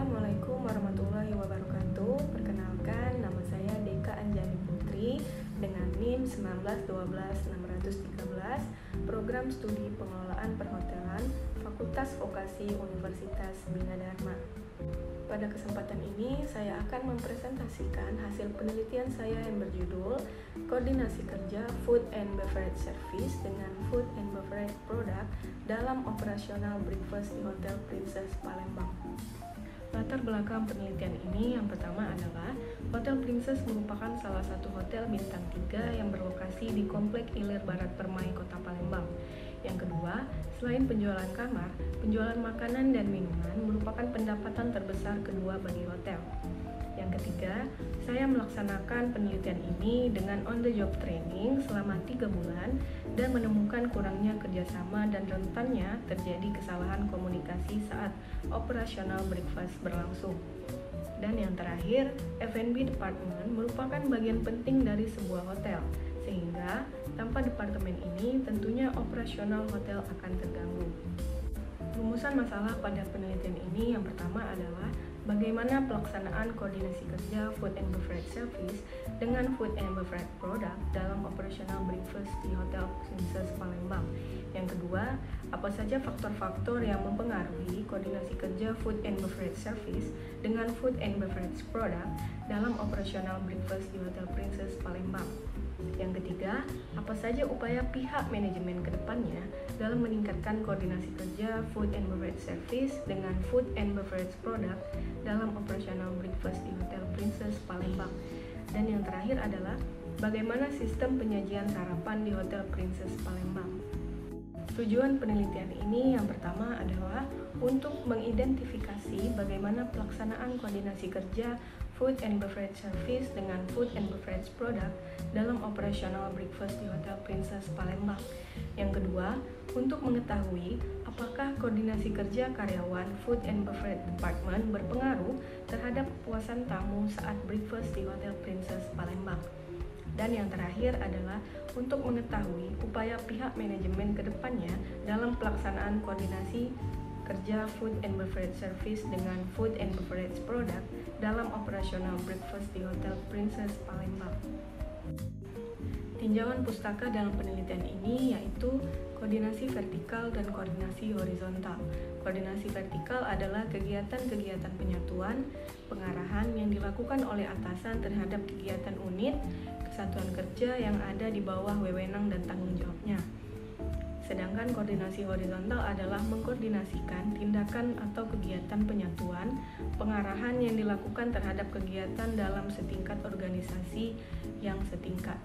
Assalamualaikum warahmatullahi wabarakatuh. Perkenalkan, nama saya Deka Anjani Putri dengan NIM 1912613, Program Studi Pengelolaan Perhotelan, Fakultas Vokasi Universitas Bina Dharma. Pada kesempatan ini, saya akan mempresentasikan hasil penelitian saya yang berjudul Koordinasi Kerja Food and Beverage Service dengan Food and Beverage Product dalam Operasional Breakfast di Hotel Princess Palembang. Latar belakang penelitian ini yang pertama adalah Hotel Princess merupakan salah satu hotel bintang 3 yang berlokasi di Komplek Ilir Barat Permai, Kota Palembang. Yang kedua, selain penjualan kamar, penjualan makanan dan minuman merupakan pendapatan terbesar kedua bagi hotel. Yang ketiga, saya melaksanakan penelitian ini dengan on-the-job training selama 3 bulan dan menemukan kurangnya kerjasama dan rentannya terjadi kesalahan komunikasi saat operasional breakfast berlangsung. Dan yang terakhir, F&B Department merupakan bagian penting dari sebuah hotel, sehingga tanpa departemen ini tentunya operasional hotel akan terganggu. Rumusan masalah pada penelitian ini yang pertama adalah bagaimana pelaksanaan koordinasi kerja Food and Beverage Service dengan Food and Beverage Product dalam operasional breakfast di Hotel Princess Palembang. Yang kedua, apa saja faktor-faktor yang mempengaruhi koordinasi kerja Food and Beverage Service dengan Food and Beverage Product dalam operasional breakfast di Hotel Princess Palembang. Yang ketiga, apa saja upaya pihak manajemen ke depannya dalam meningkatkan koordinasi kerja Food and Beverage Service dengan Food and Beverage Product dalam operasional breakfast di Hotel Princess Palembang. Dan yang terakhir adalah bagaimana sistem penyajian sarapan di Hotel Princess Palembang. Tujuan penelitian ini yang pertama adalah untuk mengidentifikasi bagaimana pelaksanaan koordinasi kerja Food and Beverage Service dengan Food and Beverage Product dalam operasional breakfast di Hotel Princess Palembang. Yang kedua, untuk mengetahui apakah koordinasi kerja karyawan Food and Beverage Department berpengaruh terhadap kepuasan tamu saat breakfast di Hotel Princess Palembang. Dan yang terakhir adalah untuk mengetahui upaya pihak manajemen ke depannya dalam pelaksanaan koordinasi kerja Food and Beverage Service dengan Food and Beverage Product dalam operasional breakfast di Hotel Princess Palembang. Tinjauan pustaka dalam penelitian ini yaitu koordinasi vertikal dan koordinasi horizontal. Koordinasi vertikal adalah kegiatan-kegiatan penyatuan, pengarahan yang dilakukan oleh atasan terhadap kegiatan unit, kesatuan kerja yang ada di bawah wewenang dan tanggung jawabnya. Sedangkan koordinasi horizontal adalah mengkoordinasikan tindakan atau kegiatan penyatuan, pengarahan yang dilakukan terhadap kegiatan dalam setingkat organisasi yang setingkat.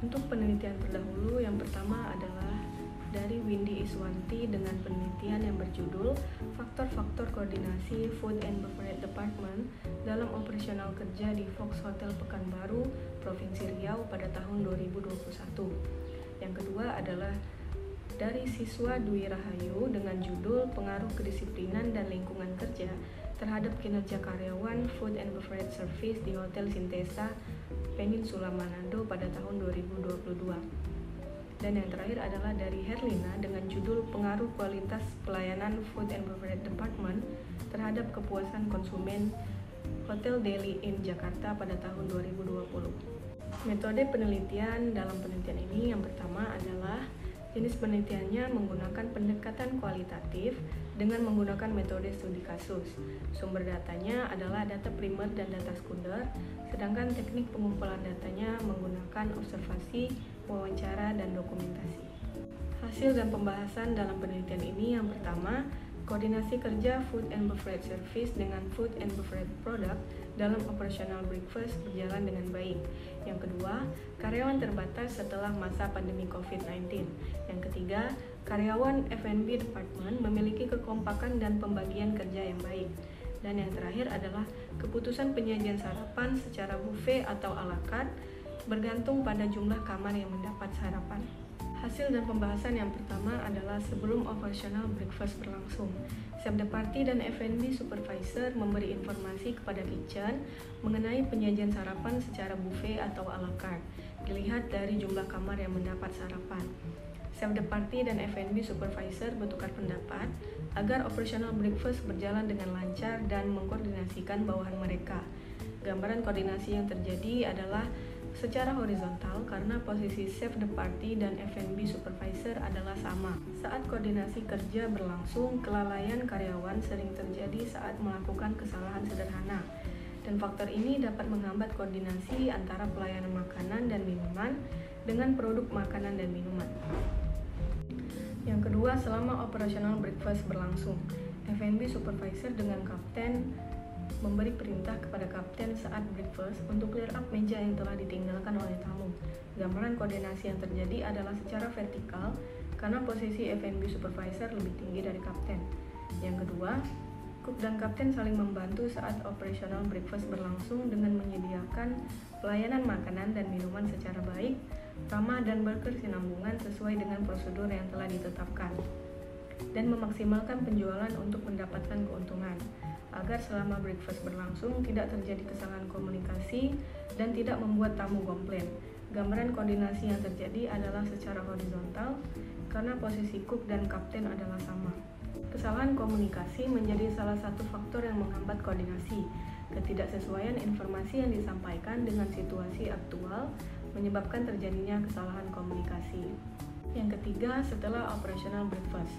Untuk penelitian terdahulu, yang pertama adalah dari Windy Iswanti dengan penelitian yang berjudul Faktor-faktor koordinasi Food and Beverage Department dalam operasional kerja di Fox Hotel Pekanbaru, Provinsi Riau pada tahun 2021. Yang kedua adalah dari siswa Dwi Rahayu dengan judul Pengaruh Kedisiplinan dan Lingkungan Kerja terhadap kinerja karyawan Food and Beverage Service di Hotel Sintesa Peninsula Manado pada tahun 2022. Dan yang terakhir adalah dari Herlina dengan judul Pengaruh Kualitas Pelayanan Food and Beverage Department terhadap kepuasan konsumen Hotel Delhi Inn Jakarta pada tahun 2020. Metode penelitian dalam penelitian ini yang pertama adalah jenis penelitiannya menggunakan pendekatan kualitatif dengan menggunakan metode studi kasus. Sumber datanya adalah data primer dan data sekunder, sedangkan teknik pengumpulan datanya menggunakan observasi, wawancara, dan dokumentasi. Hasil dan pembahasan dalam penelitian ini yang pertama, koordinasi kerja Food and Beverage Service dengan Food and Beverage Product dalam operasional breakfast berjalan dengan baik. Yang kedua, karyawan terbatas setelah masa pandemi COVID-19. Yang ketiga, karyawan F&B Department memiliki kekompakan dan pembagian kerja yang baik. Dan yang terakhir adalah keputusan penyajian sarapan secara buffet atau à la carte bergantung pada jumlah kamar yang mendapat sarapan. Hasil dan pembahasan yang pertama adalah sebelum operasional breakfast berlangsung. Chef de party dan F&B supervisor memberi informasi kepada kitchen mengenai penyajian sarapan secara buffet atau à la carte, dilihat dari jumlah kamar yang mendapat sarapan. Chef de party dan F&B supervisor bertukar pendapat agar operational breakfast berjalan dengan lancar dan mengkoordinasikan bawahan mereka. Gambaran koordinasi yang terjadi adalah secara horizontal karena posisi chef de party dan F&B supervisor adalah sama. Saat koordinasi kerja berlangsung, kelalaian karyawan sering terjadi saat melakukan kesalahan sederhana. Dan faktor ini dapat menghambat koordinasi antara pelayanan makanan dan minuman dengan produk makanan dan minuman. Yang kedua, selama operational breakfast berlangsung, F&B supervisor dengan kapten memberi perintah kepada kapten saat breakfast untuk clear up meja yang telah ditinggalkan oleh tamu. Gambaran koordinasi yang terjadi adalah secara vertikal karena posisi F&B supervisor lebih tinggi dari kapten. Yang kedua, cook dan kapten saling membantu saat operational breakfast berlangsung dengan menyediakan pelayanan makanan dan minuman secara baik, ramah dan berkesinambungan sesuai dengan prosedur yang telah ditetapkan, dan memaksimalkan penjualan untuk mendapatkan keuntungan, agar selama breakfast berlangsung tidak terjadi kesalahan komunikasi dan tidak membuat tamu komplain. Gambaran koordinasi yang terjadi adalah secara horizontal karena posisi cook dan kapten adalah sama. Kesalahan komunikasi menjadi salah satu faktor yang menghambat koordinasi. Ketidaksesuaian informasi yang disampaikan dengan situasi aktual menyebabkan terjadinya kesalahan komunikasi. Yang ketiga, setelah operational breakfast.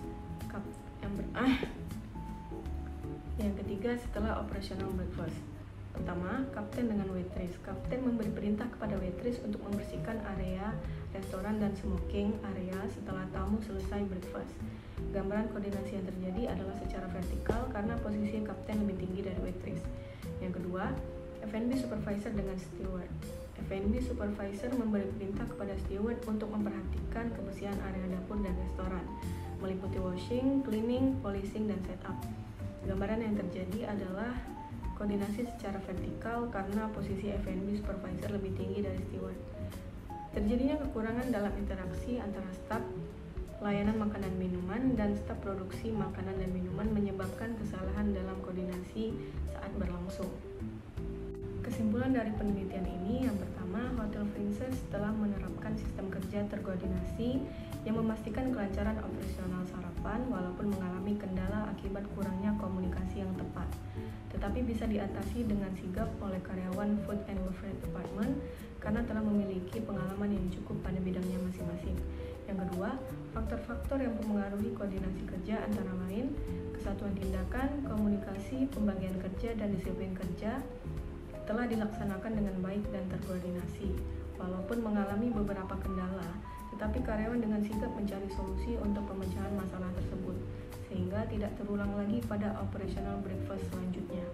Pertama, kapten dengan waitress. Kapten memberi perintah kepada waitress untuk membersihkan area restoran dan smoking area setelah tamu selesai breakfast. Gambaran koordinasi yang terjadi adalah secara vertikal karena posisi kapten lebih tinggi dari waitress. Yang kedua, F&B supervisor dengan steward. F&B supervisor memberi perintah kepada steward untuk memperhatikan kebersihan area dapur dan restoran, meliputi washing, cleaning, polishing, dan setup. Gambaran yang terjadi adalah koordinasi secara vertikal karena posisi F&B supervisor lebih tinggi dari steward. Terjadinya kekurangan dalam interaksi antara staf layanan makanan minuman dan staf produksi makanan dan minuman menyebabkan kesalahan dalam koordinasi saat berlangsung. Kesimpulan dari penelitian ini, yang pertama, Hotel Princess telah menerapkan sistem kerja terkoordinasi yang memastikan kelancaran operasional sarapan walaupun mengalami kendala akibat kurangnya komunikasi yang tepat, tetapi bisa diatasi dengan sigap oleh karyawan Food and Beverage Department karena telah memiliki pengalaman yang cukup pada bidangnya masing-masing. Yang kedua, faktor-faktor yang mempengaruhi koordinasi kerja antara lain kesatuan tindakan, komunikasi, pembagian kerja, dan disiplin kerja telah dilaksanakan dengan baik dan terkoordinasi. Walaupun mengalami beberapa kendala, tetapi karyawan dengan sigap mencari solusi untuk pemecahan masalah tersebut, sehingga tidak terulang lagi pada operational breakfast selanjutnya.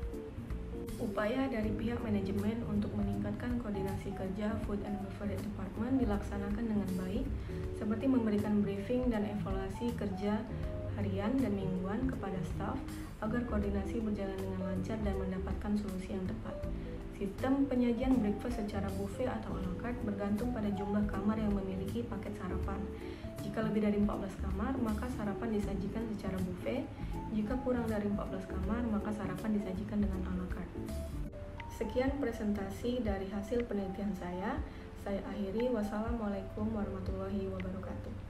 Upaya dari pihak manajemen untuk meningkatkan koordinasi kerja Food and Beverage Department dilaksanakan dengan baik, seperti memberikan briefing dan evaluasi kerja harian dan mingguan kepada staf agar koordinasi berjalan dengan lancar dan mendapatkan solusi yang tepat. Sistem penyajian breakfast secara buffet atau à la carte bergantung pada jumlah kamar yang memiliki paket sarapan. Jika lebih dari 14 kamar, maka sarapan disajikan secara buffet. Jika kurang dari 14 kamar, maka sarapan disajikan dengan à la carte. Sekian presentasi dari hasil penelitian saya. Saya akhiri. Wassalamualaikum warahmatullahi wabarakatuh.